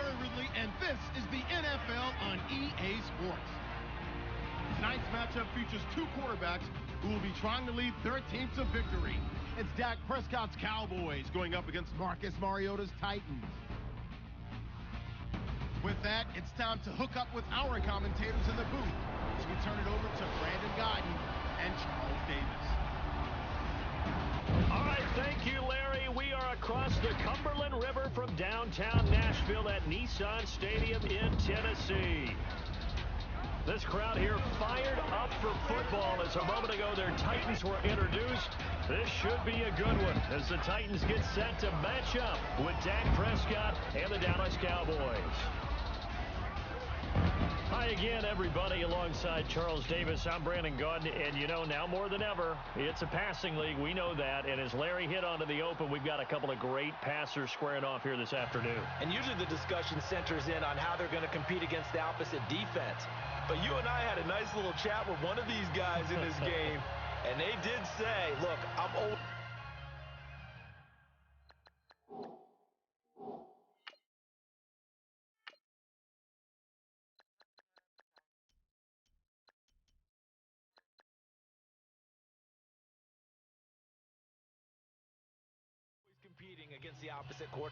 Larry Ridley, and this is the NFL on EA Sports. Tonight's matchup features two quarterbacks who will be trying to lead their team to victory. It's Dak Prescott's Cowboys going up against Marcus Mariota's Titans. With that, it's time to hook up with our commentators in the booth as we turn it over to Brandon Godden and Charles Davis. All right, thank you, Larry. We are across the Cumberland River from downtown Nashville at Nissan Stadium in Tennessee. This crowd here fired up for football as a moment ago their Titans were introduced. This should be a good one as the Titans get set to match up with Dak Prescott and the Dallas Cowboys. Hi again, everybody. Alongside Charles Davis, I'm Brandon Godden, and you know, now more than ever, it's a passing league. We know that, and as Larry hit onto the open, we've got a couple of great passers squaring off here this afternoon. And usually the discussion centers in on how they're going to compete against the opposite defense. But you and I had a nice little chat with one of these guys in this game, and they did say, look, I'm old. Competing against the opposite court.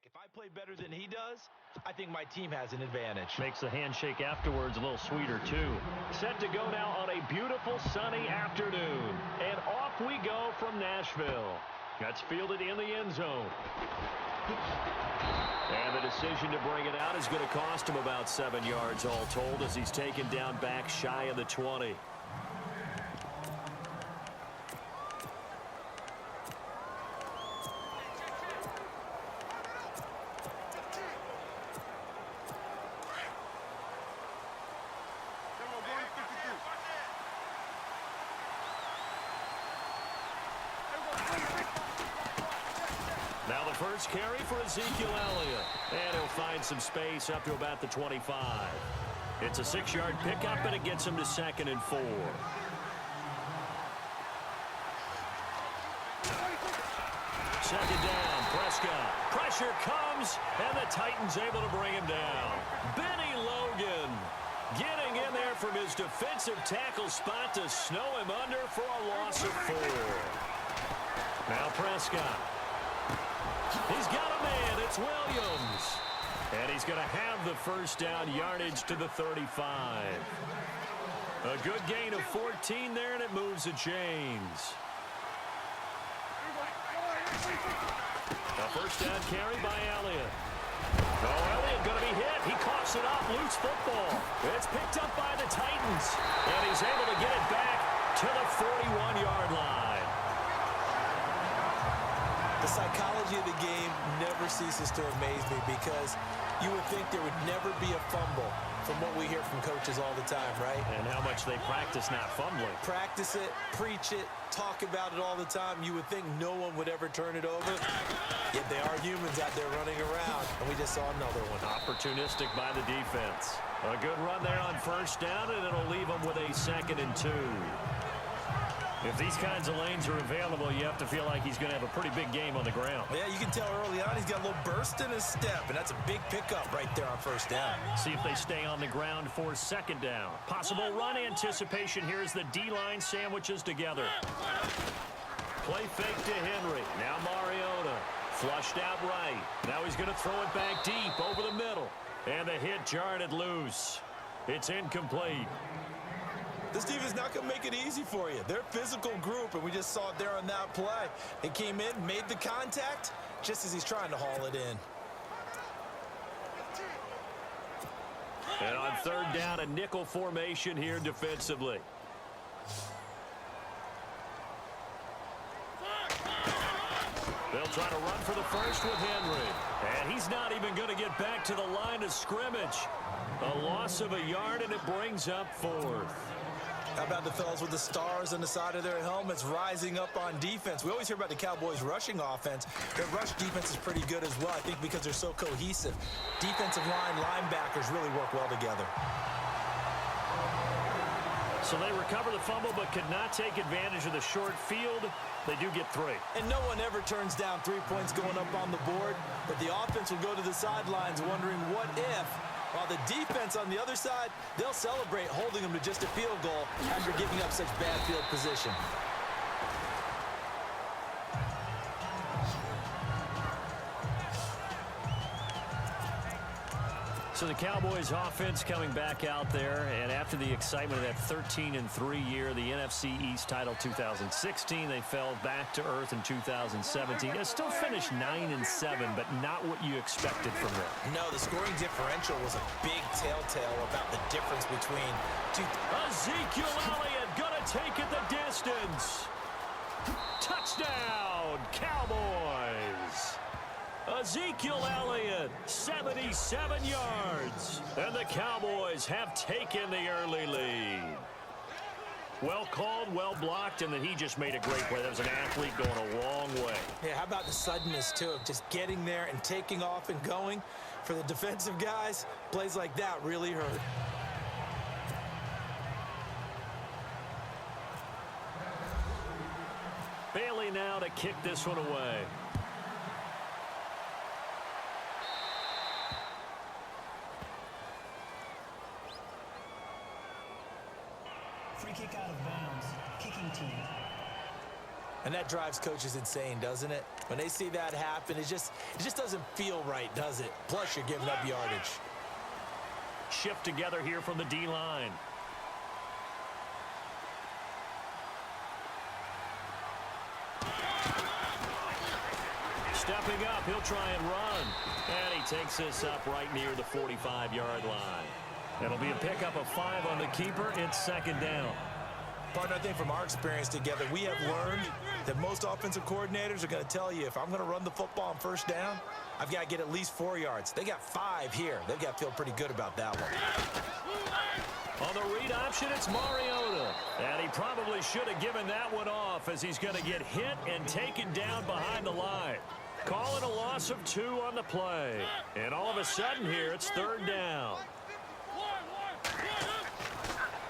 If I play better than he does, I think my team has an advantage. Makes the handshake afterwards a little sweeter, too. Set to go now on a beautiful sunny afternoon. And off we go from Nashville. That's fielded in the end zone. And the decision to bring it out is going to cost him about 7 yards all told as he's taken down back shy of the 20. Now the first carry for Ezekiel Elliott. And he'll find some space up to about the 25. It's a 6-yard pickup, and it gets him to 2nd and 4. Second down, Prescott. Pressure comes, and the Titans able to bring him down. Benny Logan getting in there from his defensive tackle spot to snow him under for a loss of 4. Now Prescott. He's got a man. It's Williams. And he's going to have the first down yardage to the 35. A good gain of 14 there, and it moves the chains. A first down carry by Elliott. Oh, Elliott going to be hit. He coughs it up. Loose football. It's picked up by the Titans. And he's able to get it back to the 41-yard line. The psychology of the game never ceases to amaze me because you would think there would never be a fumble from what we hear from coaches all the time, right? And how much they practice not fumbling. Practice it, preach it, talk about it all the time. You would think no one would ever turn it over. Yet they are humans out there running around, and we just saw another one. Opportunistic by the defense. A good run there on first down, and it'll leave them with a 2nd and 2. If these kinds of lanes are available, you have to feel like he's going to have a pretty big game on the ground. Yeah, you can tell early on he's got a little burst in his step, and that's a big pickup right there on first down. See if they stay on the ground for 2nd down. Possible run anticipation here as the D-line sandwiches together. Play fake to Henry. Now Mariota. Flushed out right. Now he's going to throw it back deep over the middle. And the hit jarred loose. It's incomplete. This defense not going to make it easy for you. They're a physical group, and we just saw it there on that play. He came in, made the contact, just as he's trying to haul it in. And on 3rd down, a nickel formation here defensively. They'll try to run for the first with Henry. And he's not even going to get back to the line of scrimmage. A loss of a yard, and it brings up 4th. How about the fellas with the stars on the side of their helmets rising up on defense? We always hear about the Cowboys' rushing offense. Their rush defense is pretty good as well, I think, because they're so cohesive. Defensive line, linebackers really work well together. So they recover the fumble but could not take advantage of the short field. They do get 3. And no one ever turns down 3 points going up on the board, but the offense will go to the sidelines wondering what if. While the defense on the other side, they'll celebrate holding them to just a field goal after giving up such bad field position. So the Cowboys offense coming back out there, and after the excitement of that 13-3 year, the NFC East title 2016, they fell back to earth in 2017. They still finished 9-7, but not what you expected from them. No, the scoring differential was a big telltale about the difference between two. Ezekiel Elliott gonna take it the distance. Touchdown, Cowboys. Ezekiel Elliott, 77 yards. And the Cowboys have taken the early lead. Well called, well blocked, and then he just made a great play. That was an athlete going a long way. Yeah, how about the suddenness, too, of just getting there and taking off and going? For the defensive guys, plays like that really hurt. Bailey now to kick this one away. Free kick out of bounds. Kicking team. And that drives coaches insane, doesn't it? When they see that happen, it just doesn't feel right, does it? Plus, you're giving up yardage. Shift together here from the D-line. Stepping up, he'll try and run. And he takes this up right near the 45-yard line. It'll be a pickup of 5 on the keeper. It's 2nd down. Partner, I think from our experience together, we have learned that most offensive coordinators are going to tell you, if I'm going to run the football on 1st down, I've got to get at least 4 yards. They got 5 here. They've got to feel pretty good about that one. On the read option, it's Mariota. And he probably should have given that one off, as he's going to get hit and taken down behind the line. Calling a loss of 2 on the play. And all of a sudden here, it's 3rd down.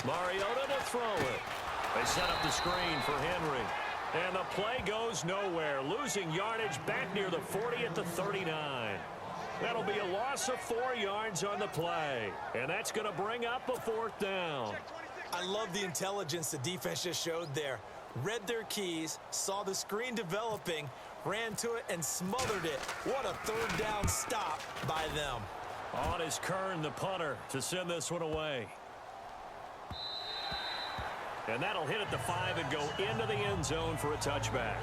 Mariota to throw it. They set up the screen for Henry. And the play goes nowhere. Losing yardage back near the 40 at the 39. That'll be a loss of 4 yards on the play. And that's going to bring up a 4th down. I love the intelligence the defense just showed there. Read their keys, saw the screen developing, ran to it, and smothered it. What a 3rd down stop by them. On is Kern, the punter, to send this one away. And that'll hit at the 5 and go into the end zone for a touchback.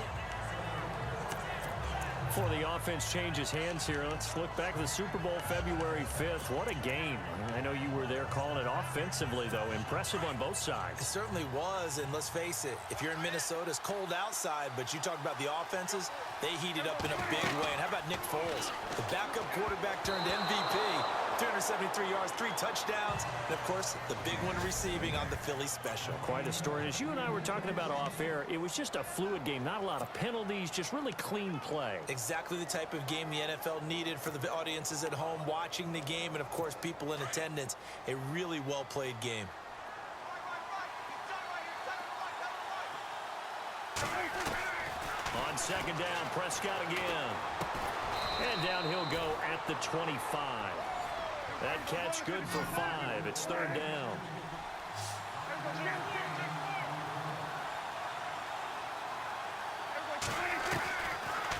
Before the offense changes hands here, let's look back at the Super Bowl February 5th. What a game. I know you were there calling it offensively, though. Impressive on both sides. It certainly was, and let's face it, if you're in Minnesota, it's cold outside, but you talk about the offenses, they heated up in a big way. And how about Nick Foles, the backup quarterback turned MVP, 373 yards, 3 touchdowns, and, of course, the big one receiving on the Philly special. Quite a story. As you and I were talking about off air, it was just a fluid game, not a lot of penalties, just really clean play. Exactly the type of game the NFL needed for the audiences at home watching the game, and, of course, people in attendance. A really well-played game. On 2nd down, Prescott again. And down he'll go at the 25. That catch good for 5. It's 3rd down.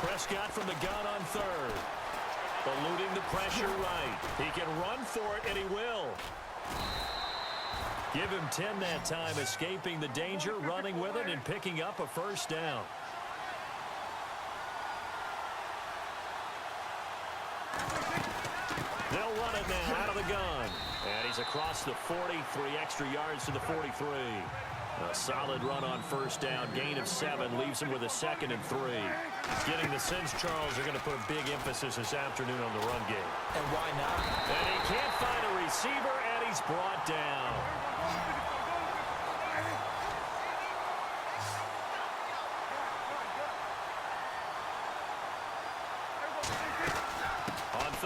Prescott from the gun on 3rd. Eluding the pressure right. He can run for it, and he will. Give him 10 that time, escaping the danger, running with it, and picking up a 1st down. They'll run it now out of the gun. And he's across the 40, 3 extra yards to the 43. A solid run on 1st down. Gain of 7 leaves him with a 2nd and 3. Getting the sense Charles are going to put a big emphasis this afternoon on the run game. And why not? And he can't find a receiver, and he's brought down.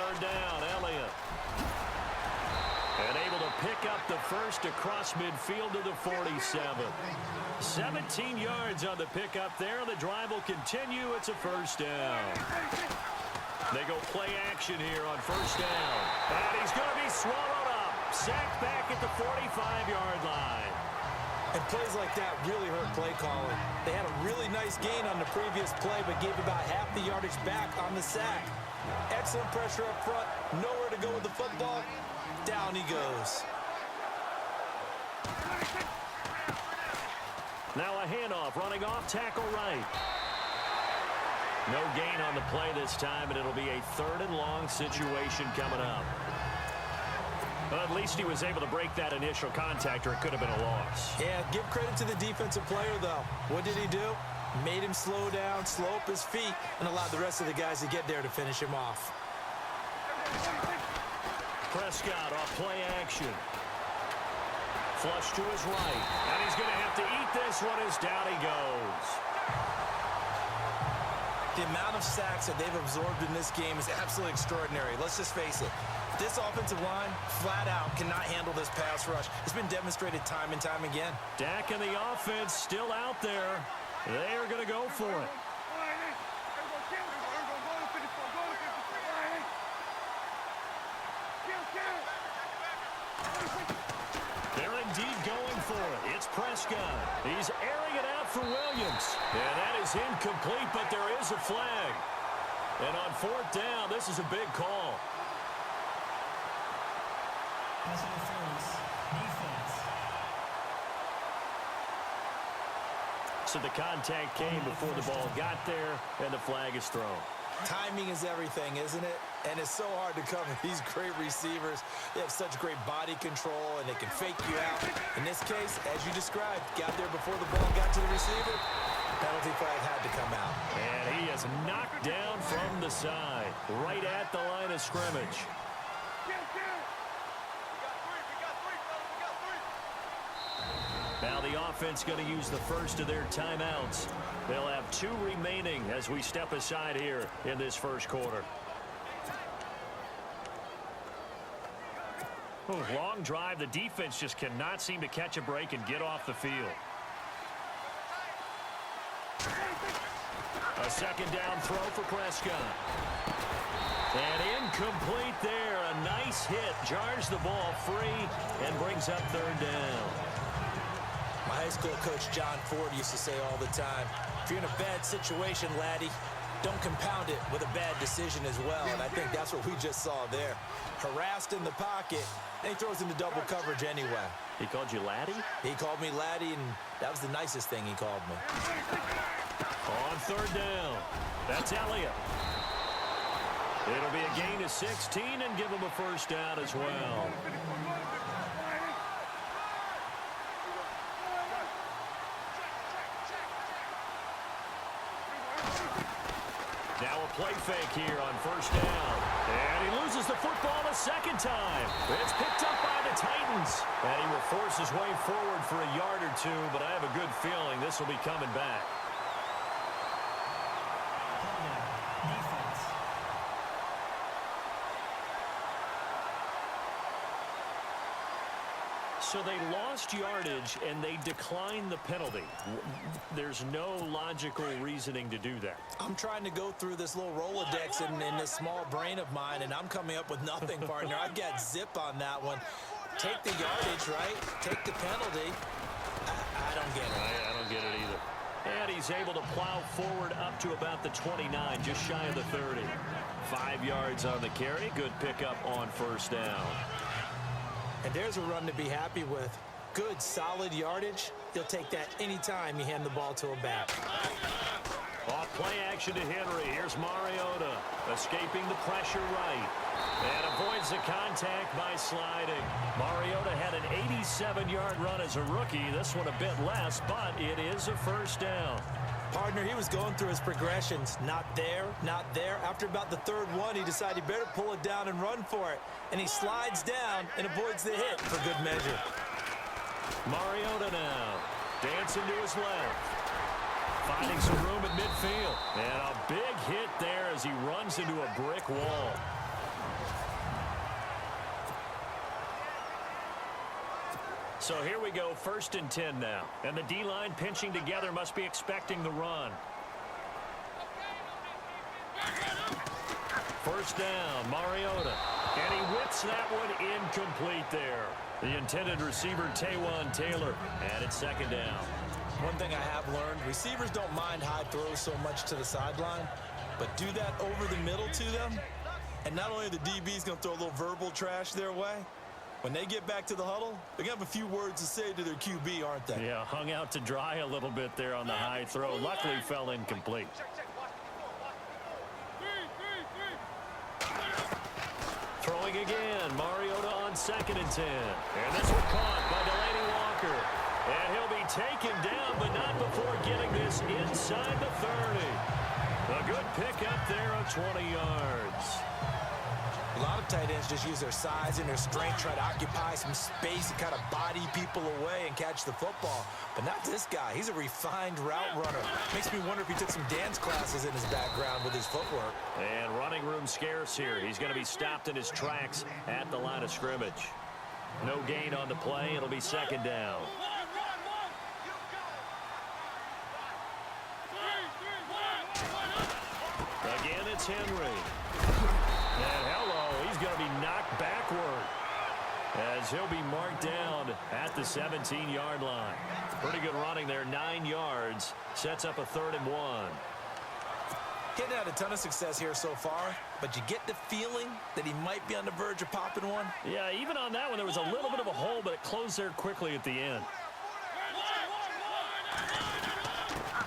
third down, Elliott. And able to pick up the first across midfield to the 47. 17 yards on the pickup there. The drive will continue. It's a first down. They go play action here on first down. And he's going to be swallowed up. Sacked back at the 45-yard line. And plays like that really hurt play calling. They had a really nice gain on the previous play, but gave about half the yardage back on the sack. Excellent pressure up front. Nowhere to go with the football. Down he goes. Now a handoff, running off, tackle right. No gain on the play this time, and it'll be a third and long situation coming up. But at least he was able to break that initial contact, or it could have been a loss. Yeah, give credit to the defensive player, though. What did he do? Made him slow down, slow up his feet, and allowed the rest of the guys to get there to finish him off. Prescott off play action. Flush to his right. And he's going to have to eat this one as down he goes. The amount of sacks that they've absorbed in this game is absolutely extraordinary. Let's just face it. This offensive line, flat out, cannot handle this pass rush. It's been demonstrated time and time again. Dak and the offense still out there. They are going to go for it. They're indeed going for it. It's Prescott. He's airing it out for Williams. And that is incomplete, but there is a flag. And on fourth down, this is a big call. Pass interference. Defense. So the contact came before the ball got there, and the flag is thrown. Timing is everything, isn't it? And it's so hard to cover these great receivers. They have such great body control, and they can fake you out. In this case, as you described, got there before the ball got to the receiver. Penalty flag had to come out. And he is knocked down from the side, right at the line of scrimmage. Now the offense going to use the first of their timeouts. They'll have 2 remaining as we step aside here in this first quarter. Long drive. The defense just cannot seem to catch a break and get off the field. A second down throw for Prescott. And incomplete there. A nice hit. Jars the ball free and brings up third down. My high school coach, John Ford, used to say all the time, if you're in a bad situation, laddie, don't compound it with a bad decision as well. And I think that's what we just saw there. Harassed in the pocket, and he throws into double coverage anyway. He called you laddie? He called me laddie, and that was the nicest thing he called me. On third down, that's Elliott. It'll be a gain of 16 and give him a first down as well. Now a play fake here on first down. And he loses the football a second time. It's picked up by the Titans. And he will force his way forward for a yard or two, but I have a good feeling this will be coming back. Defense. So they lost yardage and they declined the penalty. There's no logical reasoning to do that. I'm trying to go through this little Rolodex in this small brain of mine, and I'm coming up with nothing, partner. I've got zip on that one. Take the yardage, right? Take the penalty. I don't get it. I don't get it either. And he's able to plow forward up to about the 29, just shy of the 30. 5 yards on the carry. Good pickup on first down. And there's a run to be happy with. Good, solid yardage. You'll take that anytime you hand the ball to a back. Off play action to Henry. Here's Mariota, escaping the pressure right. And avoids the contact by sliding. Mariota had an 87-yard run as a rookie. This one a bit less, but it is a first down. Partner, he was going through his progressions. Not there, not there. After about the third one, he decided he better pull it down and run for it. And he slides down and avoids the hit for good measure. Mariota now, dancing to his left. Finding some room at midfield. And a big hit there as he runs into a brick wall. So here we go, 1st and 10 now. And the D-line pinching together must be expecting the run. First down, Mariota. And he whips that one incomplete there. The intended receiver, Taywan Taylor. And it's 2nd down. One thing I have learned, receivers don't mind high throws so much to the sideline, but do that over the middle to them, and not only are the DBs going to throw a little verbal trash their way, when they get back to the huddle, they're going to have a few words to say to their QB, aren't they? Yeah, hung out to dry a little bit there on the high throw. Luckily fell incomplete. Throwing again, Mariota on 2nd and 10. And this one caught by Delaney Walker. And he'll be taken down, but not before getting this inside the 30. A good pickup there of 20 yards. A lot of tight ends just use their size and their strength, try to occupy some space and kind of body people away and catch the football. But not this guy. He's a refined route runner. Makes me wonder if he took some dance classes in his background with his footwork. And running room scarce here. He's going to be stopped in his tracks at the line of scrimmage. No gain on the play. It'll be 2nd down. Again, it's Henry. And hello, he's going to be knocked backward as he'll be marked down at the 17-yard line. Pretty good running there, 9 yards. Sets up a 3rd and 1. Getting had a ton of success here so far, but you get the feeling that he might be on the verge of popping one. Yeah, even on that one, there was a little bit of a hole, but it closed there quickly at the end.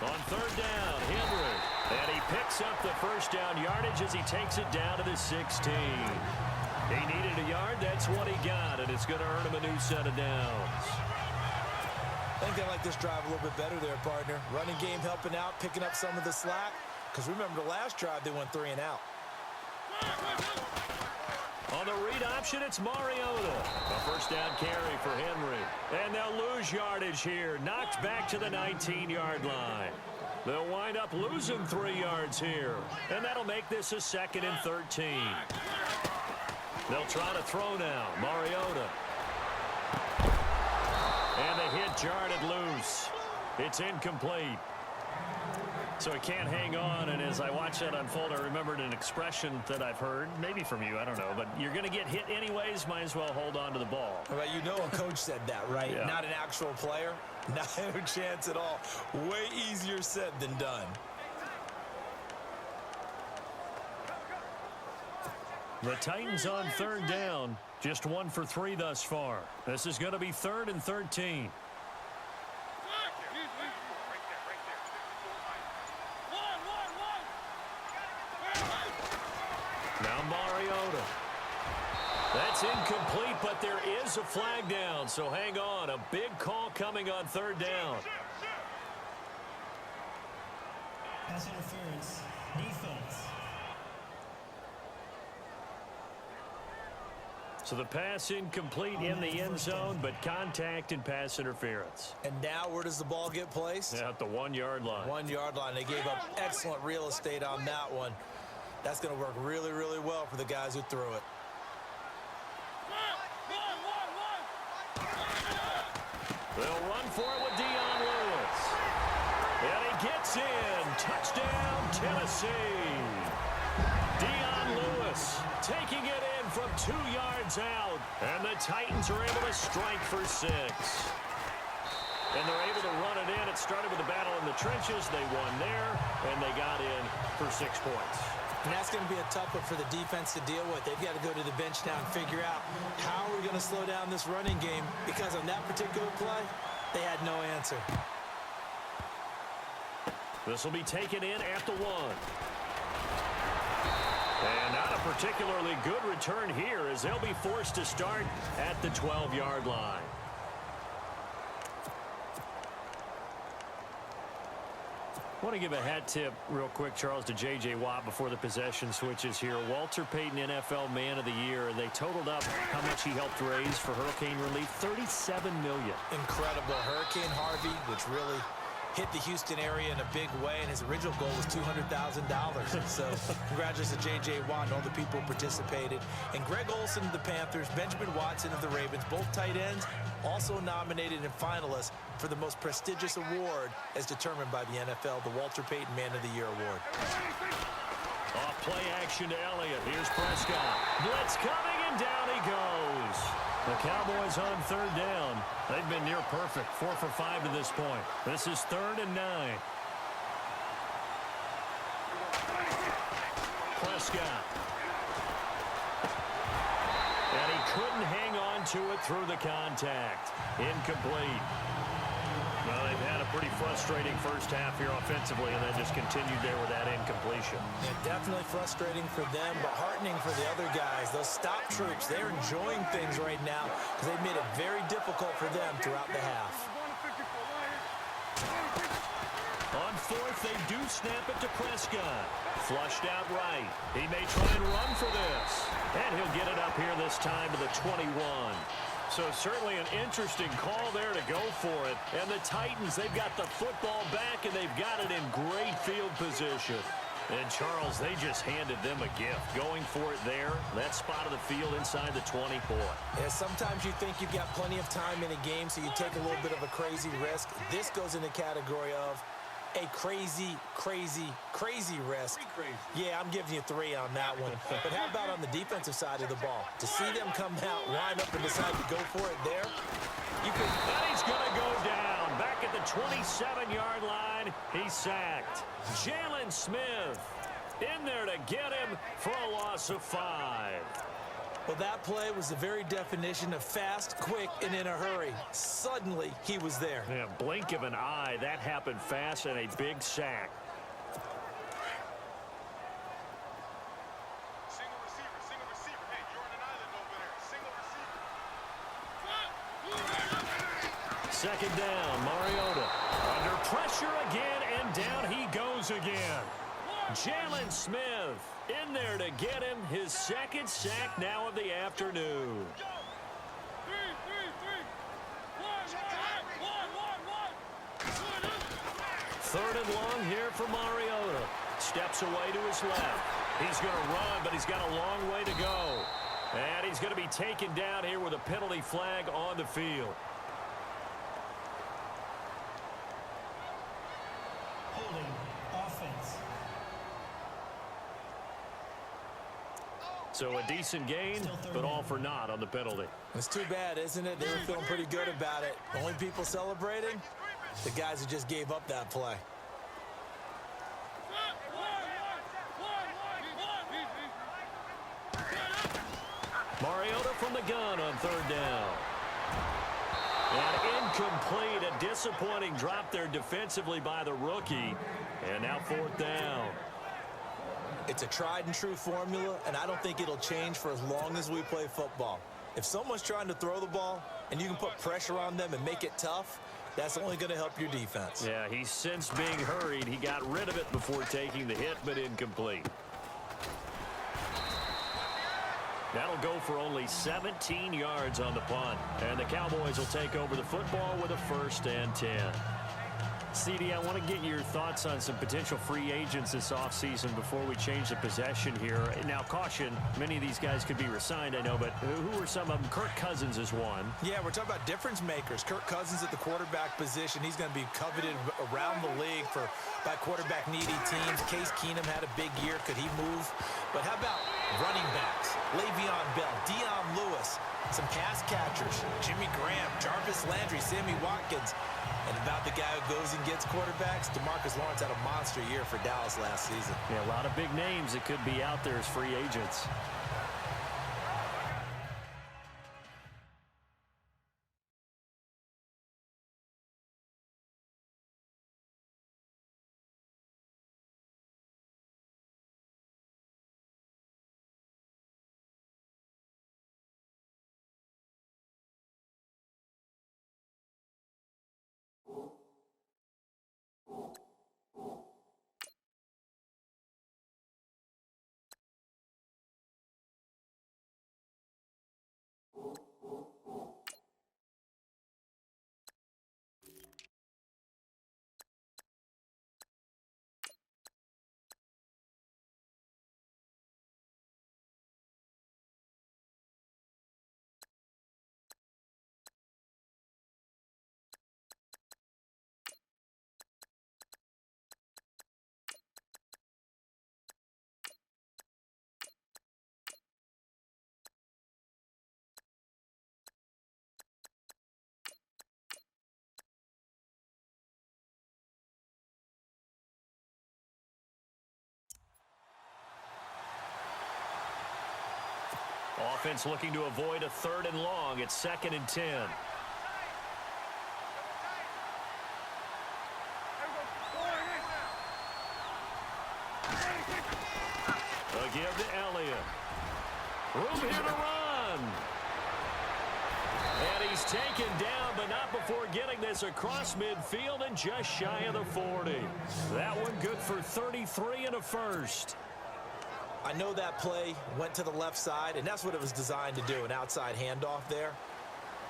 On 3rd down, Henry. And he picks up the 1st down yardage as he takes it down to the 16. He needed a yard. That's what he got, and it's going to earn him a new set of downs. I think they like this drive a little bit better there, partner. Running game helping out, picking up some of the slack. Because remember, the last drive, they went 3 and out. On the read option, it's Mariota. A 1st down carry for Henry. And they'll lose yardage here. Knocked back to the 19-yard line. They'll wind up losing 3 yards here. And that'll make this a 2nd and 13. They'll try to throw now. Mariota. And the hit jarred it loose. It's incomplete. So he can't hang on, and as I watch that unfold, I remembered an expression that I've heard, maybe from you, I don't know, but you're going to get hit anyways, might as well hold on to the ball. Well, you know a coach said that, right? Yeah. Not an actual player. Not a chance at all. Way easier said than done. The Titans on 3rd down, just 1 for 3 thus far. This is going to be 3rd and 13. Now Mariota. That's incomplete, but there is a flag down, so hang on. A big call coming on 3rd down. Pass interference. Defense. So the pass incomplete in the end zone, but contact and pass interference. And now where does the ball get placed? At the 1-yard line. 1-yard line. They gave up excellent real estate on that one. That's going to work really, really well for the guys who threw it. They'll run for it with Dion Lewis. And he gets in. Touchdown, Tennessee. Dion Lewis taking it in from 2 yards out. And the Titans are able to strike for 6. And they're able to run it in. It started with a battle in the trenches. They won there, and they got in for 6 points. And that's going to be a tough one for the defense to deal with. They've got to go to the bench now and figure out how we're going to slow down this running game, because on that particular play, they had no answer. This will be taken in at the 1. And not a particularly good return here, as they'll be forced to start at the 12-yard line. I want to give a hat tip real quick, Charles, to J.J. Watt before the possession switches here. Walter Payton, NFL Man of the Year. They totaled up how much he helped raise for hurricane relief, $37 million. Incredible. Hurricane Harvey, which really hit the Houston area in a big way, and his original goal was $200,000. So congratulations to J.J. Watt and all the people who participated. And Greg Olsen of the Panthers, Benjamin Watson of the Ravens, both tight ends, also nominated and finalists for the most prestigious award as determined by the NFL, the Walter Payton Man of the Year Award. Off play action to Elliott. Here's Prescott. Blitz coming, and down he goes. The Cowboys on third down. They've been near perfect. 4 for 5 to this point. This is 3rd and 9. Prescott. And he couldn't hang on to it through the contact. Incomplete. Well, they've had a pretty frustrating first half here offensively, and then just continued there with that incompletion. Yeah, definitely frustrating for them, but heartening for the other guys. Those stop troops, they're enjoying things right now because they've made it very difficult for them throughout the half. On 4th, they do snap it to Prescott. Flushed out right. He may try and run for this. And he'll get it up here this time to the 21. So certainly an interesting call there to go for it. And the Titans, they've got the football back, and they've got it in great field position. And, Charles, they just handed them a gift. Going for it there, that spot of the field inside the 24. Yeah, sometimes you think you've got plenty of time in a game, so you take a little bit of a crazy risk. This goes in the category of a crazy, crazy, crazy risk. Yeah, I'm giving you 3 on that one. But how about on the defensive side of the ball? To see them come out, line up, and decide to go for it there, you could... And he's going to go down. Back at the 27-yard line, he's sacked. Jalen Smith in there to get him for a loss of 5. Well, that play was the very definition of fast, quick, and in a hurry. Suddenly, he was there. Yeah, blink of an eye. That happened fast, and a big sack. Single receiver. Hey, you're on an island over there. Single receiver. 2nd down, Mariota. Under pressure again, and down he goes again. Jalen Smith in there to get him his 2nd sack now of the afternoon. 3rd and long here for Mariota. Steps away to his left. He's going to run, but he's got a long way to go. And he's going to be taken down here with a penalty flag on the field. Holding offense. So a decent gain, but all for naught on the penalty. It's too bad, isn't it? They were feeling pretty good about it. The only people celebrating? The guys who just gave up that play. Mariota from the gun on 3rd down. And incomplete. A disappointing drop there defensively by the rookie. And now 4th down. It's a tried-and-true formula, and I don't think it'll change for as long as we play football. If someone's trying to throw the ball and you can put pressure on them and make it tough, that's only going to help your defense. Yeah, he's since being hurried. He got rid of it before taking the hit, but incomplete. That'll go for only 17 yards on the punt. And the Cowboys will take over the football with a 1st and 10. CD, I want to get your thoughts on some potential free agents this offseason before we change the possession here. Now, caution, many of these guys could be re-signed, I know, but who are some of them? Kirk Cousins is one. Yeah, we're talking about difference makers. Kirk Cousins at the quarterback position. He's going to be coveted around the league by quarterback-needy teams. Case Keenum had a big year. Could he move? But how about running backs? Le'Veon Bell, Dion Lewis, some pass catchers, Jimmy Graham, Jarvis Landry, Sammy Watkins. And about the guy who goes and gets quarterbacks, DeMarcus Lawrence had a monster year for Dallas last season. Yeah, a lot of big names that could be out there as free agents. Offense looking to avoid a 3rd and long. It's 2nd and 10. A give to Elliott. Room here to run. And he's taken down, but not before getting this across midfield and just shy of the 40. That one good for 33 and a first. I know that play went to the left side, and that's what it was designed to do, an outside handoff there.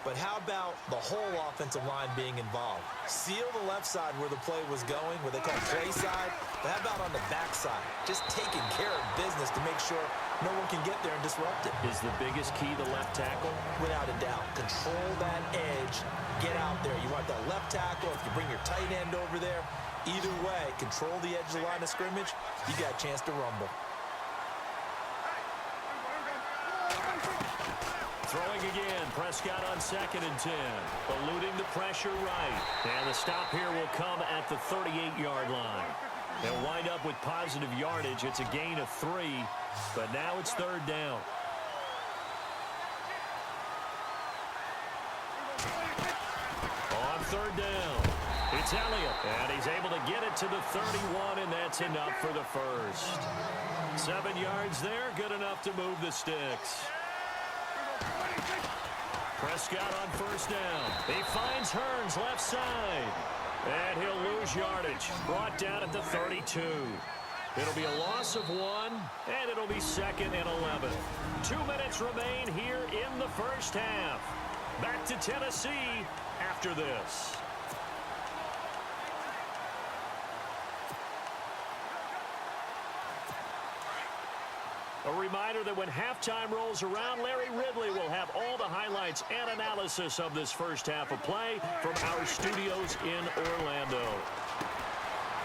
But how about the whole offensive line being involved? Seal the left side where the play was going, what they call play side. But how about on the back side? Just taking care of business to make sure no one can get there and disrupt it. Is the biggest key the left tackle? Without a doubt. Control that edge. Get out there. You want that left tackle. If you bring your tight end over there, either way, control the edge of the line of scrimmage, you got a chance to rumble. Throwing again, Prescott on 2nd and 10. Eluding the pressure right. And the stop here will come at the 38-yard line. They'll wind up with positive yardage. It's a gain of 3, but now it's 3rd down. On 3rd down, it's Elliott. And he's able to get it to the 31, and that's enough for the first. 7 yards there, good enough to move the sticks. Prescott on 1st down. He finds Hearns left side. And he'll lose yardage. Brought down at the 32. It'll be a loss of 1, and it'll be 2nd and 11. 2 minutes remain here in the first half. Back to Tennessee after this. A reminder that when halftime rolls around, Larry Ridley will have all the highlights and analysis of this first half of play from our studios in Orlando.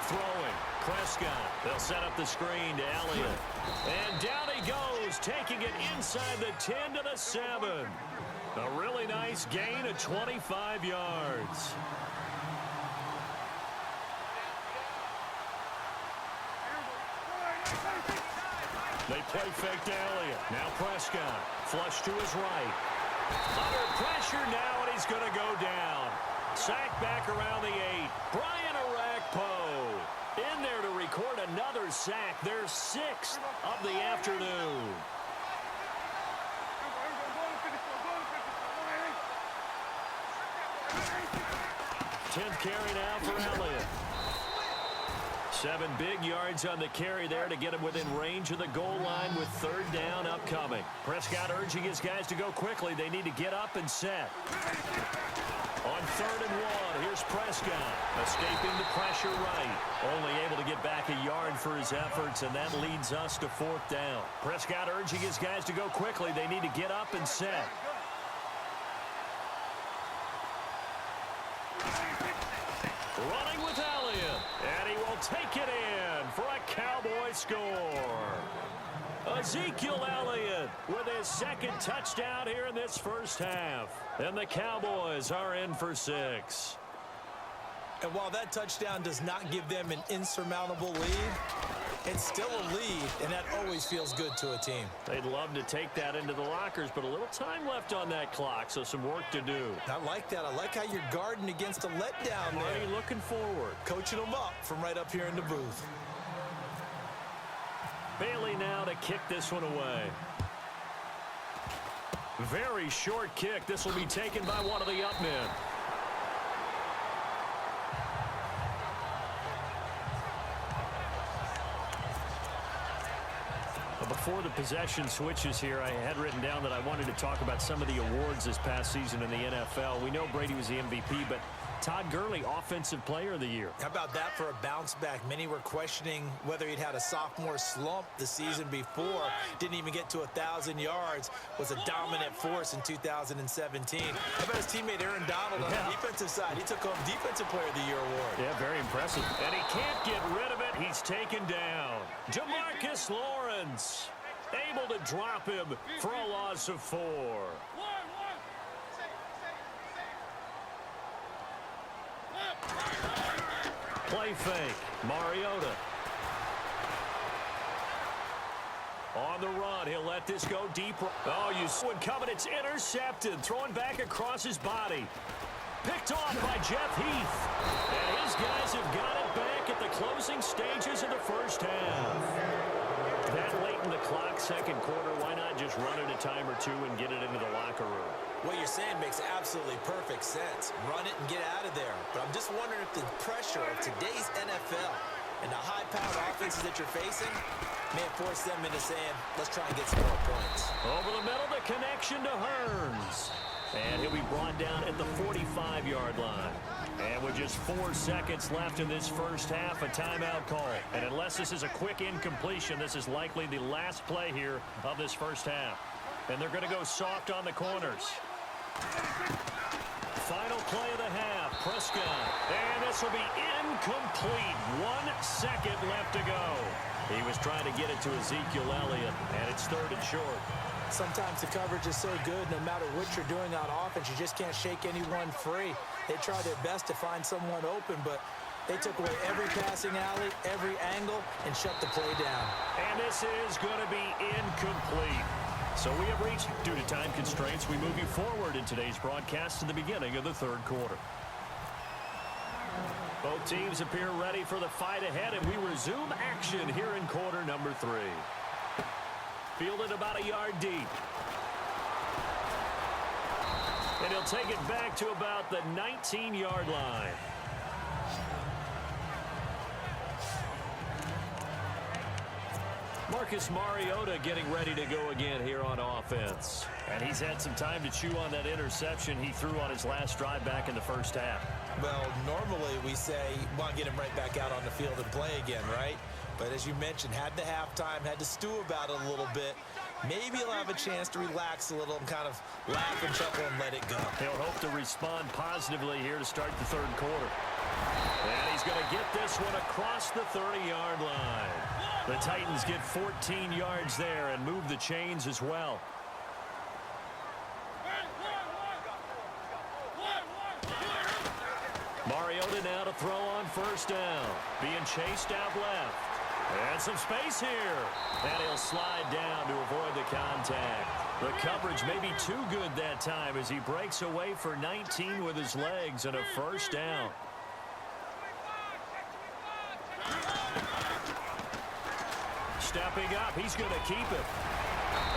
Throwing, Prescott. They'll set up the screen to Elliott. And down he goes, taking it inside the 10 to the 7. A really nice gain of 25 yards. They play fake to Elliott. Now Prescott. Flush to his right. Under pressure now, and he's going to go down. Sack back around the 8. Brian Orakpo in there to record another sack. Their 6th of the afternoon. Tenth carry now for Elliott. 7 big yards on the carry there to get him within range of the goal line with 3rd down upcoming. Prescott urging his guys to go quickly. They need to get up and set. On 3rd and 1, here's Prescott. Escaping the pressure right. Only able to get back a yard for his efforts, and that leads us to 4th down. Prescott urging his guys to go quickly. They need to get up and set. Running with Elliott, and he will take it in for a Cowboy score. Ezekiel Elliott with his 2nd touchdown here in this first half. And the Cowboys are in for 6. And while that touchdown does not give them an insurmountable lead, it's still a lead, and that always feels good to a team. They'd love to take that into the lockers, but a little time left on that clock, so some work to do. I like that. I like how you're guarding against a letdown there. Marty looking forward. Coaching them up from right up here in the booth. Bailey now to kick this one away. Very short kick. This will be taken by one of the up men. Before the possession switches here, I had written down that I wanted to talk about some of the awards this past season in the NFL. We know Brady was the MVP, but Todd Gurley, Offensive Player of the Year. How about that for a bounce back? Many were questioning whether he'd had a sophomore slump the season before. Didn't even get to 1,000 yards. Was a dominant force in 2017. How about his teammate Aaron Donald on the defensive side? He took home Defensive Player of the Year award. Yeah, very impressive. And he can't get rid of it. He's taken down. DeMarcus Lawrence able to drop him for a loss of 4. Play fake. Mariota. On the run, he'll let this go deep. Oh, you saw it coming. It's intercepted. Throwing back across his body. Picked off by Jeff Heath. And his guys have got it back at the closing stages of the first half. That late in the clock, second quarter, why not just run it a time or two and get it into the locker room? What you're saying makes absolutely perfect sense. Run it and get out of there. But I'm just wondering if the pressure of today's NFL and the high-powered offenses that you're facing may have forced them into saying, let's try and get some more points. Over the middle, the connection to Hearns. And he'll be brought down at the 45-yard line. And with just 4 seconds left in this first half, a timeout call. And unless this is a quick incompletion, this is likely the last play here of this first half. And they're going to go soft on the corners. Final play of the half, Prescott. And this will be incomplete. 1 second left to go. He was trying to get it to Ezekiel Elliott, and it's third and short. Sometimes the coverage is so good, no matter what you're doing on offense, you just can't shake anyone free. They try their best to find someone open, but they took away every passing alley, every angle, and shut the play down. And this is going to be incomplete. So we have reached, due to time constraints, we move you forward in today's broadcast to the beginning of the third quarter. Both teams appear ready for the fight ahead, and we resume action here in quarter number 3. Fielded about a yard deep. And he'll take it back to about the 19-yard line. Marcus Mariota getting ready to go again here on offense. And he's had some time to chew on that interception he threw on his last drive back in the first half. Well, normally we say, want to get him right back out on the field and play again, right? But as you mentioned, had the halftime, had to stew about it a little bit. Maybe he'll have a chance to relax a little and kind of laugh and chuckle and let it go. He'll hope to respond positively here to start the third quarter. And he's going to get this one across the 30-yard line. The Titans get 14 yards there and move the chains as well. Mariota now to throw on first down. Being chased out left. And some space here. And he'll slide down to avoid the contact. The coverage may be too good that time as he breaks away for 19 with his legs and a first down. Stepping up, he's going to keep it.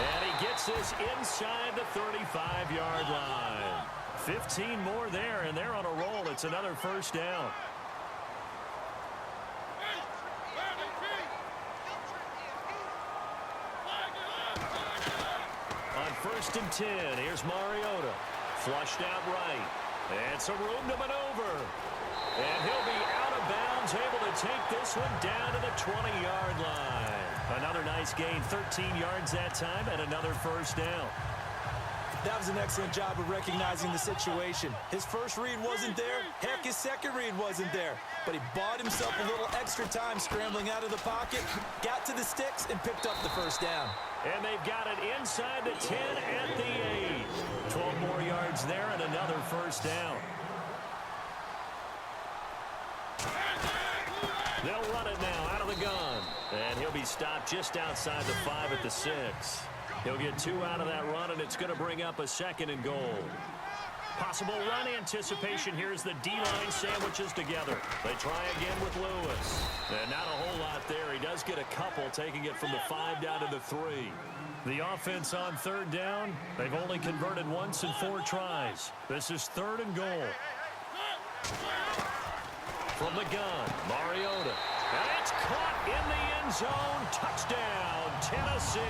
And he gets this inside the 35-yard line. 15 more there, and they're on a roll. It's another first down. On first and 10, here's Mariota. Flushed out right. And some room to maneuver. And he'll be out of bounds, able to take this one down to the 20-yard line. Another nice gain, 13 yards that time, and another first down. That was an excellent job of recognizing the situation. His first read wasn't there. Heck, his second read wasn't there. But he bought himself a little extra time scrambling out of the pocket, got to the sticks, and picked up the first down. And they've got it inside the 10 at the 8. 12 more yards there and another first down. They'll run it now out of the gun. And he'll be stopped just outside the 5 at the 6. He'll get 2 out of that run, and it's going to bring up a second and goal. Possible run anticipation here as the D-line sandwiches together. They try again with Lewis. And not a whole lot there. He does get a couple, taking it from the 5 down to the 3. The offense on third down, they've only converted once in 4 tries. This is third and goal. From the gun, Mariota. And it's caught in the end zone. Touchdown, Tennessee.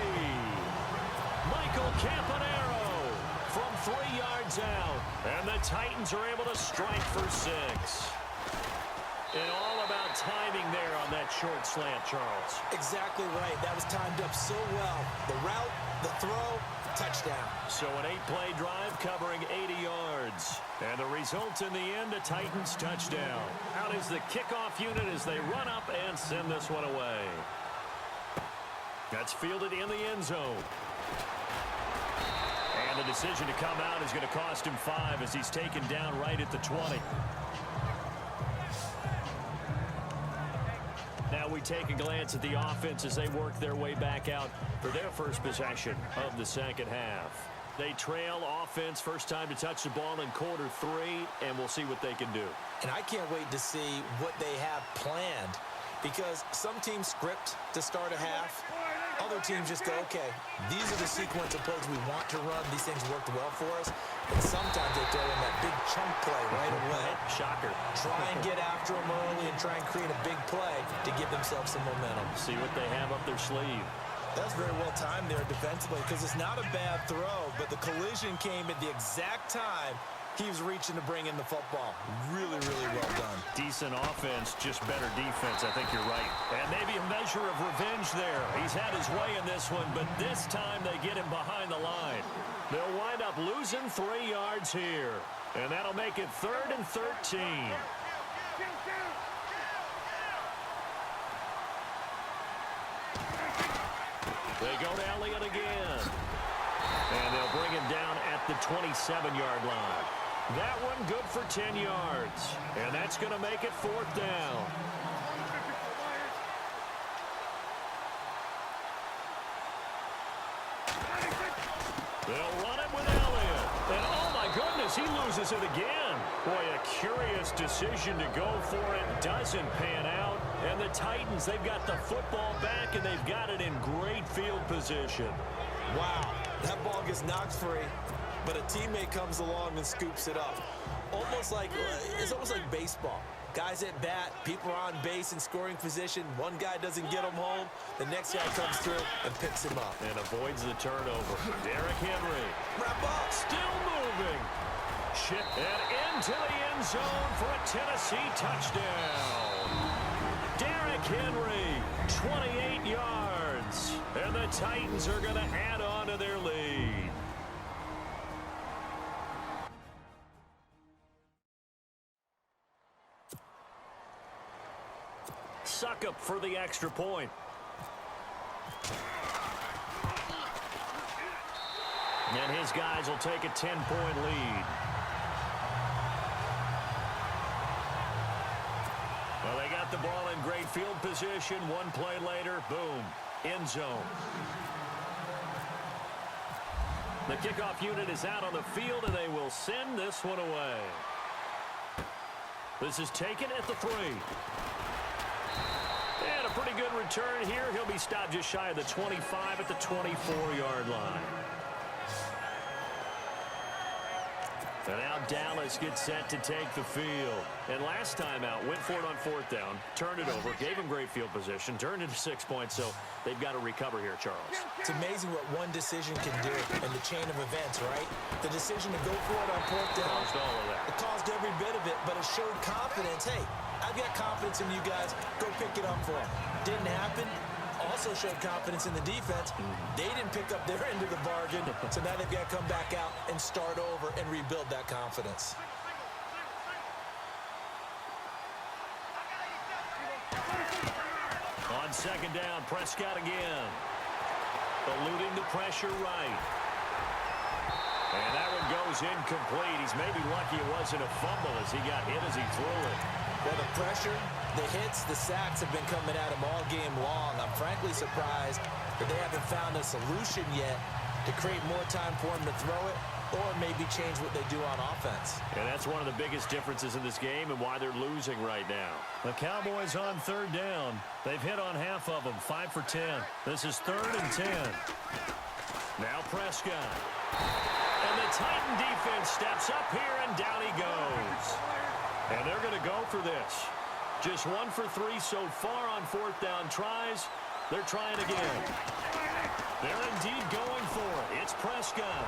Michael Campanaro from 3 yards out. And the Titans are able to strike for 6. And all about timing there on that short slant, Charles. Exactly right. That was timed up so well. The route, the throw, touchdown. So an 8-play drive covering 80 yards. And the result in the end, a Titans touchdown. Out is the kickoff unit as they run up and send this one away. That's fielded in the end zone. And the decision to come out is going to cost him 5 as he's taken down right at the 20. Now Now we take a glance at the offense as they work their way back out for their first possession of the second half. They trail offense, first time to touch the ball in quarter 3, and we'll see what they can do. And I can't wait to see what they have planned, because some teams script to start a half. Other teams just go, okay, these are the sequence of plays we want to run. These things worked well for us. And sometimes they throw in that big chunk play right away. Shocker. Try and get after them early and try and create a big play to give themselves some momentum. See what they have up their sleeve. That's very well timed there defensively, because it's not a bad throw, but the collision came at the exact time he was reaching to bring in the football. Really, really well done. Decent offense, just better defense. I think you're right. And maybe a measure of revenge there. He's had his way in this one, but this time they get him behind the line. They'll wind up losing 3 yards here, and that'll make it 3rd and 13. They go to Elliott again. And they'll bring him down at the 27-yard line. That one good for 10 yards. And that's going to make it 4th down. They'll run it with Elliott. And oh my goodness, he loses it again. Boy, a curious decision to go for it. Doesn't pan out. And the Titans, they've got the football back, and they've got it in great field position. Wow, that ball gets knocked free, but a teammate comes along and scoops it up. It's almost like baseball. Guys at bat, people are on base in scoring position. One guy doesn't get him home. The next guy comes through and picks him up. And avoids the turnover. Derrick Henry. Wrap up. Still moving. Chip and into the end zone for a Tennessee touchdown. Derrick Henry, 28 yards. And the Titans are going to add on to their lead. Suckup for the extra point. And his guys will take a 10-point lead. Well, they got the ball in great field position. One play later, boom, end zone. The kickoff unit is out on the field, and they will send this one away. This is taken at the 3. And a pretty good return here. He'll be stopped just shy of the 25 at the 24-yard line. And now Dallas gets set to take the field. And last time out, went for it on 4th down, turned it over, gave him great field position, turned it to 6 points, so they've got to recover here, Charles. It's amazing what one decision can do in the chain of events, right? The decision to go for it on 4th down. Caused all of that. It caused every bit of it, but it showed confidence. Hey, I've got confidence in you guys. Go pick it up for them. Didn't happen. Also showed confidence in the defense. They didn't pick up their end of the bargain, so now they've got to come back out and start over and rebuild that confidence. On 2nd down, Prescott again. Eluding the pressure right. And that one goes incomplete. He's maybe lucky it wasn't a fumble as he got hit as he threw it. Well, the pressure, the hits, the sacks have been coming at him all game long. I'm frankly surprised that they haven't found a solution yet to create more time for him to throw it or maybe change what they do on offense. And that's one of the biggest differences in this game and why they're losing right now. The Cowboys on 3rd down. They've hit on half of them, 5 for 10. This is 3rd and 10. Now Prescott. And the Titan defense steps up here, and down he goes. And they're going to go for this. Just 1 for 3 so far on 4th down tries. They're trying again. They're indeed going for it. It's Prescott.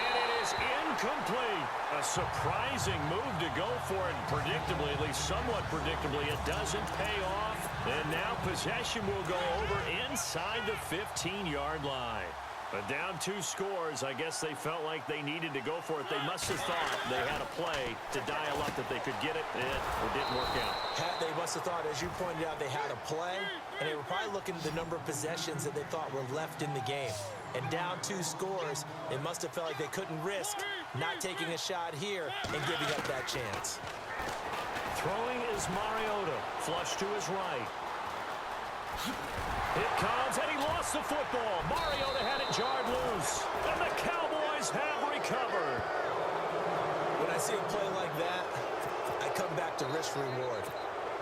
And it is incomplete. A surprising move to go for it. Predictably, at least somewhat predictably, it doesn't pay off. And now possession will go over inside the 15-yard line. But down 2 scores, I guess they felt like they needed to go for it. They must have thought they had a play to dial up that they could get it. It didn't work out. They must have thought, as you pointed out, they had a play, and they were probably looking at the number of possessions that they thought were left in the game. And down 2 scores, they must have felt like they couldn't risk not taking a shot here and giving up that chance. Throwing is Mariota. Flush to his right. It comes, and he lost the football. Mariota had it jarred loose, and the Cowboys have recovered. When I see a play like that, I come back to risk-reward.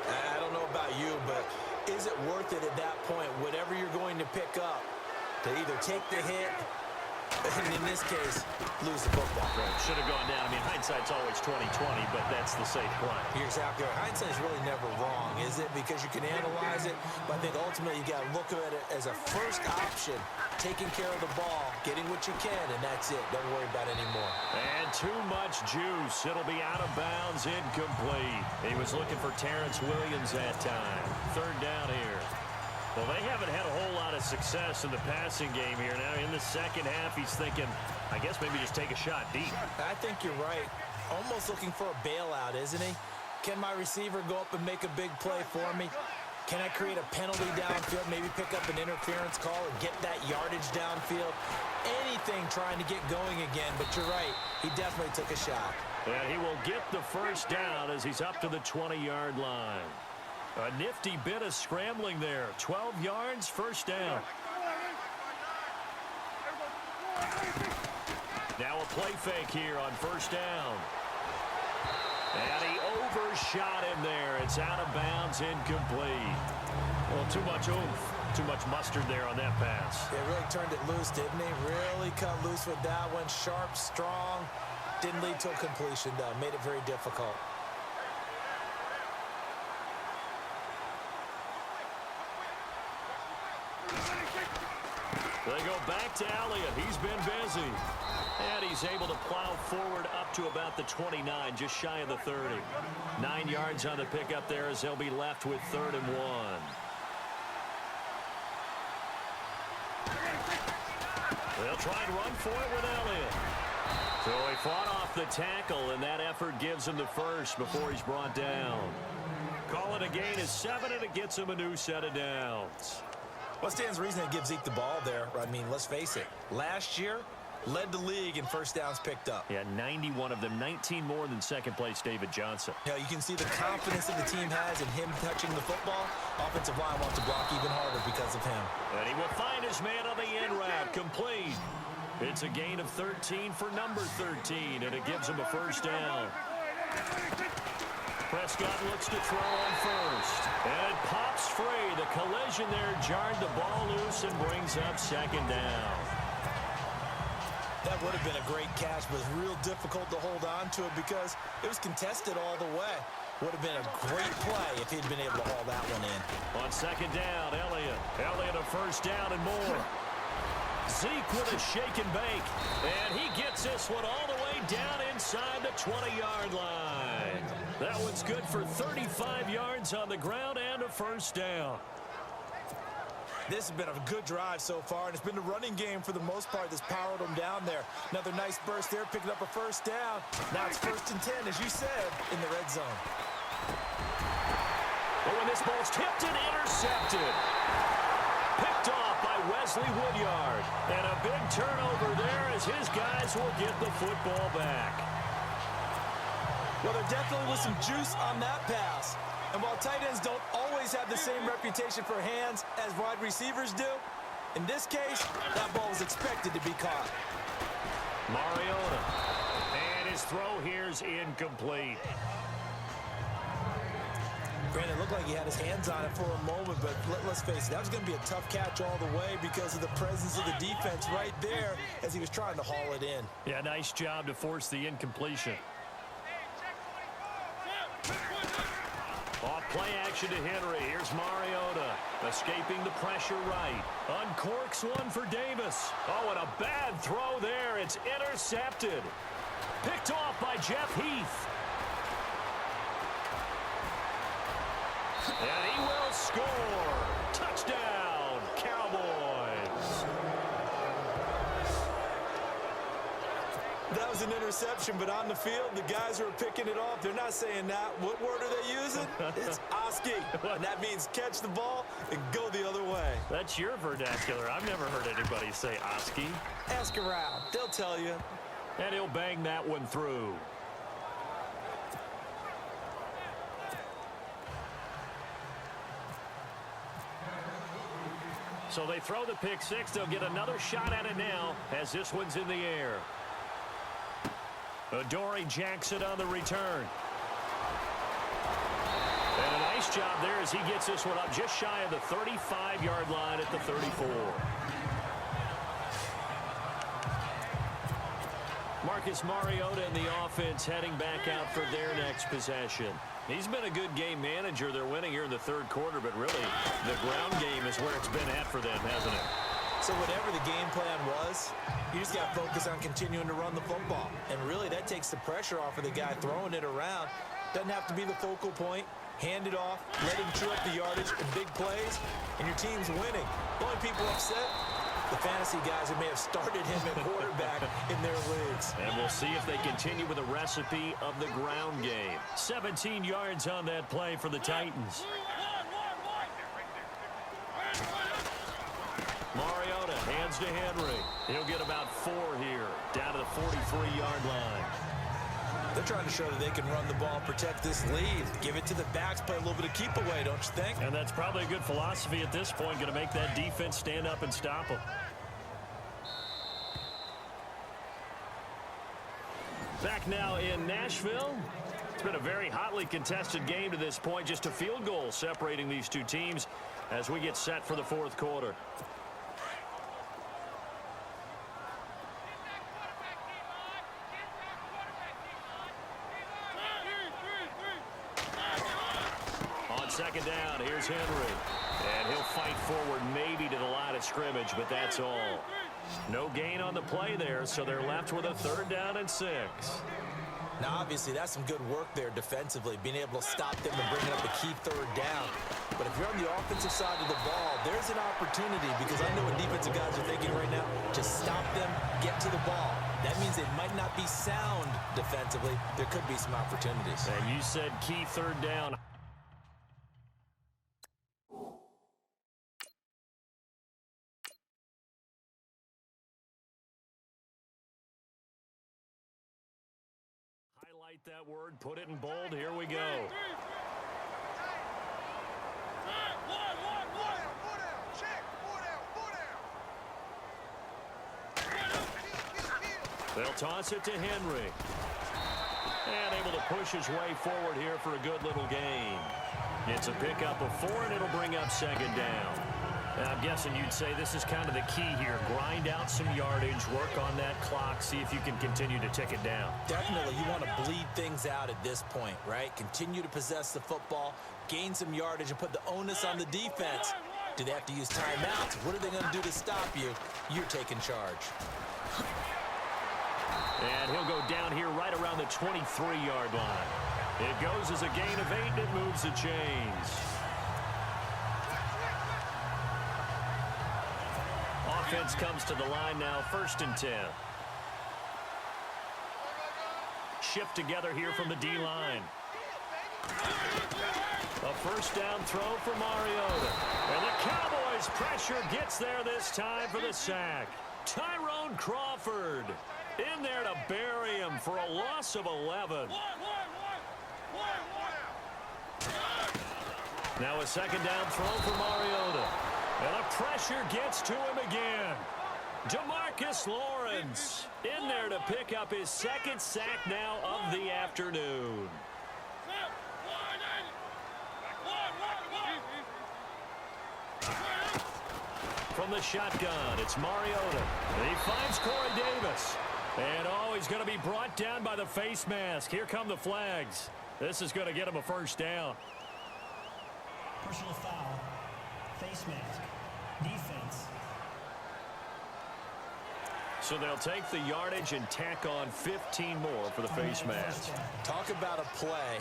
I don't know about you, but is it worth it at that point, whatever you're going to pick up, to either take the hit, and in this case, lose the football? Right. Should have gone down. I mean, hindsight's always 20/20, but that's the safe play. You're exactly right. Hindsight's really never wrong, is it? Because you can analyze it, but I think ultimately you got to look at it as a first option, taking care of the ball, getting what you can, and that's it. Don't worry about it anymore. And too much juice. It'll be out of bounds, incomplete. He was looking for Terrence Williams that time. Third down here. Well, they haven't had a whole lot of success in the passing game here. Now, in the second half, he's thinking, I guess maybe just take a shot deep. I think you're right. Almost looking for a bailout, isn't he? Can my receiver go up and make a big play for me? Can I create a penalty downfield, maybe pick up an interference call and get that yardage downfield? Anything trying to get going again, but you're right. He definitely took a shot. And he will get the first down as he's up to the 20-yard line. A nifty bit of scrambling there. 12 yards, first down. Now a play fake here on first down. And he overshot him there. It's out of bounds, incomplete. Well, too much oomph, too much mustard there on that pass. They really turned it loose, didn't he? Really cut loose with that one. Sharp, strong. Didn't lead to a completion, though. Made it very difficult. They go back to Elliott. He's been busy. And he's able to plow forward up to about the 29, just shy of the 30. 9 yards on the pickup there as they'll be left with 3rd and 1. They'll try and run for it with Elliott. So he fought off the tackle, and that effort gives him the first before he's brought down. Call it a gain of 7, and it gets him a new set of downs. What stands to reason to give Zeke the ball there? I mean, let's face it. Last year, led the league in first downs picked up. Yeah, 91 of them, 19 more than second-place David Johnson. You can see the confidence that the team has in him touching the football. Offensive line wants to block even harder because of him. And he will find his man on the in route, complete. It's a gain of 13 for number 13, and it gives him a first down. Prescott looks to throw on first. And it pops free. The collision there jarred the ball loose and brings up second down. That would have been a great catch, but it was real difficult to hold on to it because it was contested all the way. Would have been a great play if he'd been able to haul that one in. On second down, Elliott. Elliott a first down and more. Zeke with a shake and bake. And he gets this one all the way down inside the 20-yard line. That one's good for 35 yards on the ground and a first down. This has been a good drive so far, and it's been the running game for the most part that's powered them down there. Another nice burst there, picking up a first down. Now it's 1st and 10, as you said, in the red zone. But when this ball's tipped and intercepted. Picked off by Wesley Woodyard. And a big turnover there as his guys will get the football back. Well, there definitely was some juice on that pass. And while tight ends don't always have the same reputation for hands as wide receivers do, in this case, that ball was expected to be caught. Mariota. And his throw here's incomplete. Granted, it looked like he had his hands on it for a moment, but let's face it, that was going to be a tough catch all the way because of the presence of the defense right there as he was trying to haul it in. Yeah, nice job to force the incompletion. Off play action to Henry. Here's Mariota. Escaping the pressure right. Uncorks one for Davis. Oh, and a bad throw there. It's intercepted. Picked off by Jeff Heath. And he will score. Touchdown, Cowboys. That was an interception, but on the field, the guys who are picking it off, they're not saying that. What word are they using? It's Oski. And that means catch the ball and go the other way. That's your vernacular. I've never heard anybody say Oski. Ask around. They'll tell you. And he'll bang that one through. So they throw the pick six. They'll get another shot at it now as this one's in the air. Adoree Jackson on the return. And a nice job there as he gets this one up just shy of the 35-yard line at the 34. Marcus Mariota and the offense heading back out for their next possession. He's been a good game manager. They're winning here in the third quarter, but really the ground game is where it's been at for them, hasn't it? So whatever the game plan was, you just got to focus on continuing to run the football. And really that takes the pressure off of the guy throwing it around. Doesn't have to be the focal point. Hand it off, let him chew up the yardage in big plays, and your team's winning. The only people upset, the fantasy guys who may have started him at quarterback in their leagues. And we'll see if they continue with the recipe of the ground game. 17 yards on that play for the Titans. Mariota hands to Henry. He'll get about 4 here, down to the 43-yard line. They're trying to show that they can run the ball, protect this lead. Give it to the backs, play a little bit of keep away, don't you think? And that's probably a good philosophy at this point, going to make that defense stand up and stop them. Back now in Nashville. It's been a very hotly contested game to this point. Just a field goal separating these two teams as we get set for the fourth quarter. Second down, here's Henry. And he'll fight forward maybe to the line of scrimmage, but that's all. No gain on the play there, so they're left with a 3rd down and 6. Now, obviously, that's some good work there defensively, being able to stop them and bringing up a key 3rd down. But if you're on the offensive side of the ball, there's an opportunity, because I know what defensive guys are thinking right now. Just stop them, get to the ball. That means they might not be sound defensively. There could be some opportunities. And you said key 3rd down. Highlight that word, put it in bold. Here we go. They'll toss it to Henry. And able to push his way forward here for a good little gain. It's a pickup of 4, and it'll bring up 2nd down. And I'm guessing you'd say this is kind of the key here. Grind out some yardage, work on that clock, see if you can continue to tick it down. Definitely. You want to bleed things out at this point, right? Continue to possess the football, gain some yardage, and put the onus on the defense. Do they have to use timeouts? What are they going to do to stop you? You're taking charge. And he'll go down here right around the 23-yard line. It goes as a gain of 8, and it moves the chains. Offense comes to the line now, 1st and 10. Shift together here from the D-line. A 1st down throw for Mariota. And the Cowboys' pressure gets there this time for the sack. Tyrone Crawford in there to bury him for a loss of 11. Now a 2nd down throw for Mariota. And the pressure gets to him again. DeMarcus Lawrence in there to pick up his 2nd sack now of the afternoon. From the shotgun, it's Mariota. And he finds Corey Davis. And, oh, he's going to be brought down by the face mask. Here come the flags. This is going to get him a 1st down. Personal foul. Face mask. Defense. So they'll take the yardage and tack on 15 more for the face mask. Talk about a play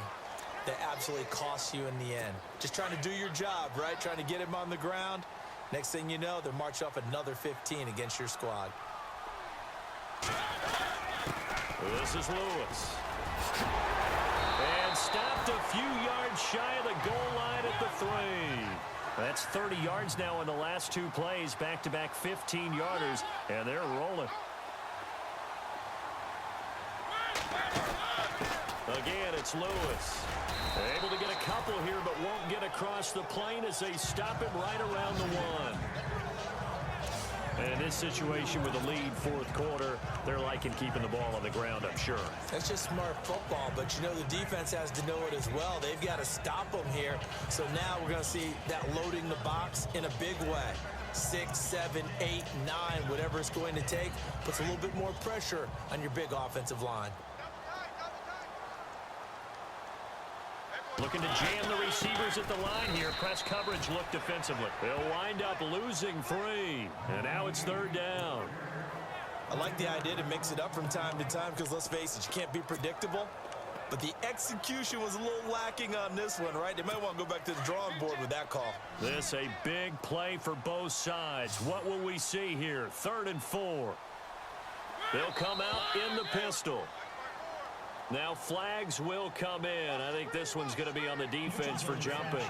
that absolutely costs you in the end. Just trying to do your job, right? Trying to get him on the ground. Next thing you know, they're marching off another 15 against your squad. This is Lewis. And stopped a few yards shy of the goal line at the 3. That's 30 yards now in the last 2 plays. Back-to-back 15-yarders, and they're rolling. Again, it's Lewis. Able to get a couple here, but won't get across the plane as they stop him right around the 1. In this situation with a lead fourth quarter, they're liking keeping the ball on the ground, I'm sure. That's just smart football, but you know the defense has to know it as well. They've got to stop them here. So now we're going to see that loading the box in a big way. 6, 7, 8, 9, whatever it's going to take, puts a little bit more pressure on your big offensive line. Looking to jam the receivers at the line here. Press coverage look defensively. They'll wind up losing 3. And now it's third down. I like the idea to mix it up from time to time because, let's face it, you can't be predictable. But the execution was a little lacking on this one, right? They might want to go back to the drawing board with that call. This a big play for both sides. What will we see here? 3rd and 4. They'll come out in the pistol. Now flags will come in. I think this one's going to be on the defense for jumping.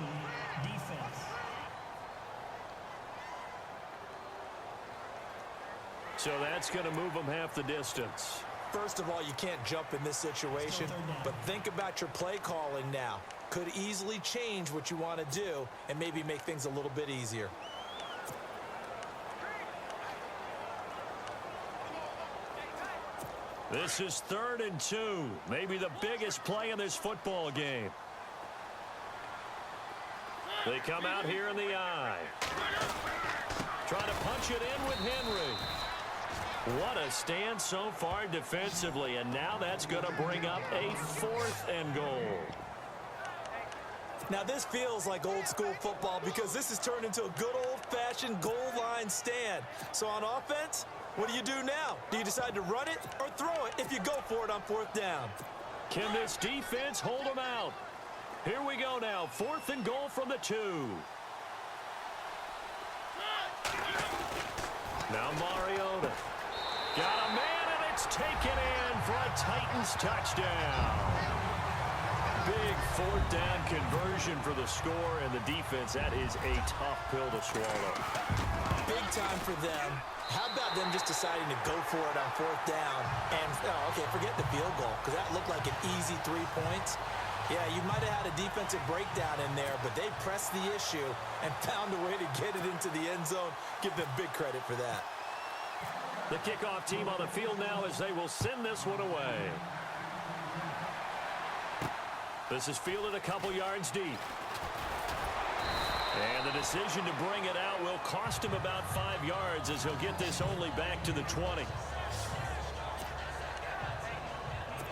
So that's going to move them half the distance. First of all, you can't jump in this situation, but think about your play calling now. Could easily change what you want to do and maybe make things a little bit easier. This is 3rd and 2. Maybe the biggest play in this football game. They come out here in the eye. Trying to punch it in with Henry. What a stand so far defensively, and now that's going to bring up a 4th and goal. Now this feels like old school football because this has turned into a good old-fashioned goal line stand. So on offense, what do you do now? Do you decide to run it or throw it if you go for it on 4th down? Can this defense hold them out? Here we go now. 4th and goal from the 2. Now Mariota. Got a man, and it's taken in for a Titans touchdown. Big 4th down conversion for the score, and the defense, that is a tough pill to swallow. Big time for them. How about them just deciding to go for it on 4th down? And, okay, forget the field goal, because that looked like an easy 3 points. Yeah, you might have had a defensive breakdown in there, but they pressed the issue and found a way to get it into the end zone. Give them big credit for that. The kickoff team on the field now as they will send this one away. This is fielded a couple yards deep. And the decision to bring it out will cost him about 5 yards as he'll get this only back to the 20.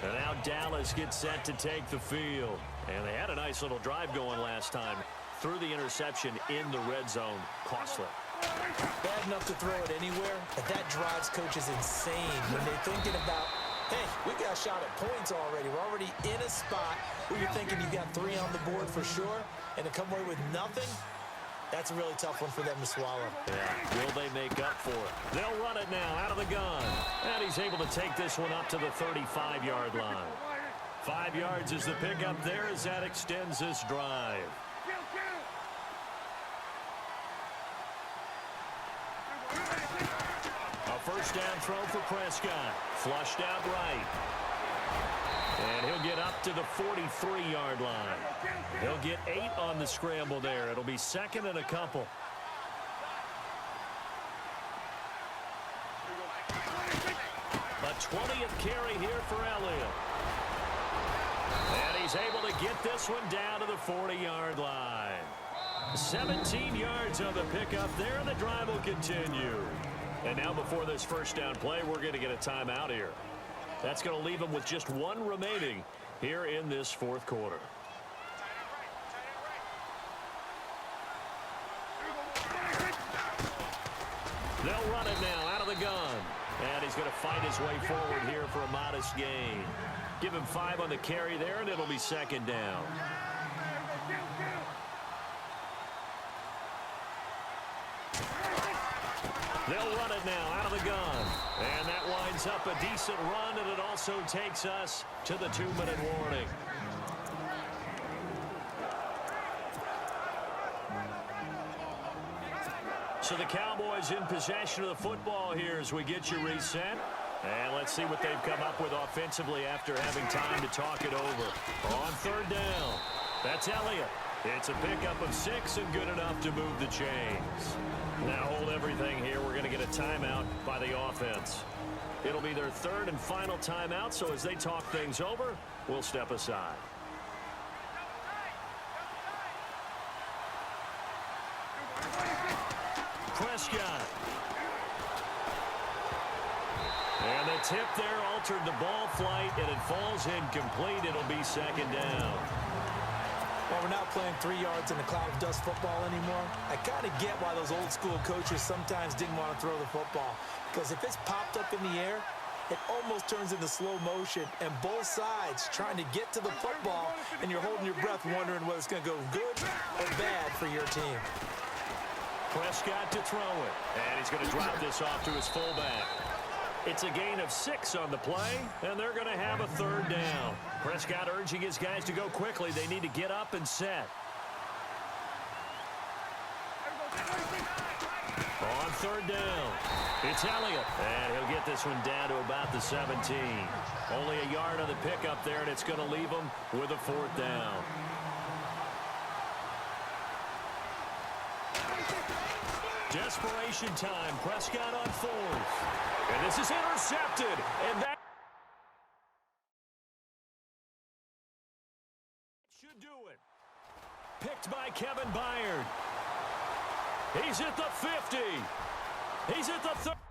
And now Dallas gets set to take the field. And they had a nice little drive going last time. Threw the interception in the red zone. Costly. Bad enough to throw it anywhere, but that drives coaches insane when they're thinking about, hey, we got a shot at points already. We're already in a spot where you're thinking you've got 3 on the board for sure, and to come away with nothing, that's a really tough one for them to swallow. Yeah, will they make up for it? They'll run it now out of the gun. And he's able to take this one up to the 35-yard line. 5 yards is the pickup there as that extends this drive. A first down throw for Prescott. Flushed out right. And he'll get up to the 43-yard line. He'll get 8 on the scramble there. It'll be 2nd and a couple. A 20th carry here for Elliott. And he's able to get this one down to the 40-yard line. 17 yards on the pickup there, and the drive will continue. And now before this first down play, we're going to get a timeout here. That's going to leave them with just 1 remaining here in this 4th quarter. They'll run it now out of the gun. And he's going to fight his way forward here for a modest gain. Give him 5 on the carry there, and it'll be 2nd down. They'll run it now out of the gun. And that winds up a decent run, and it also takes us to the 2-minute warning. So the Cowboys in possession of the football here as we get you reset. And let's see what they've come up with offensively after having time to talk it over. On 3rd down, that's Elliott. It's a pickup of 6 and good enough to move the chains. Now hold everything here. We're going to get a a timeout by the offense. It'll be their third and final timeout, so as they talk things over, we'll step aside. Prescott. And the tip there altered the ball flight, and it falls incomplete. It'll be second down. Well, we're not playing 3 yards in a cloud of dust football anymore. I kind of get why those old school coaches sometimes didn't want to throw the football. Because if it's popped up in the air, it almost turns into slow motion, and both sides trying to get to the football, and you're holding your breath wondering whether it's going to go good or bad for your team. Prescott to throw it, and he's going to drop this off to his fullback. It's a gain of 6 on the play, and they're going to have a third down. Prescott urging his guys to go quickly. They need to get up and set. On third down, it's Elliott, and he'll get this one down to about the 17. Only a yard on the pickup there, and it's going to leave him with a fourth down. Desperation time. Prescott on fourth. And this is intercepted. And that should do it. Picked by Kevin Byard. He's at the 50. He's at the 30.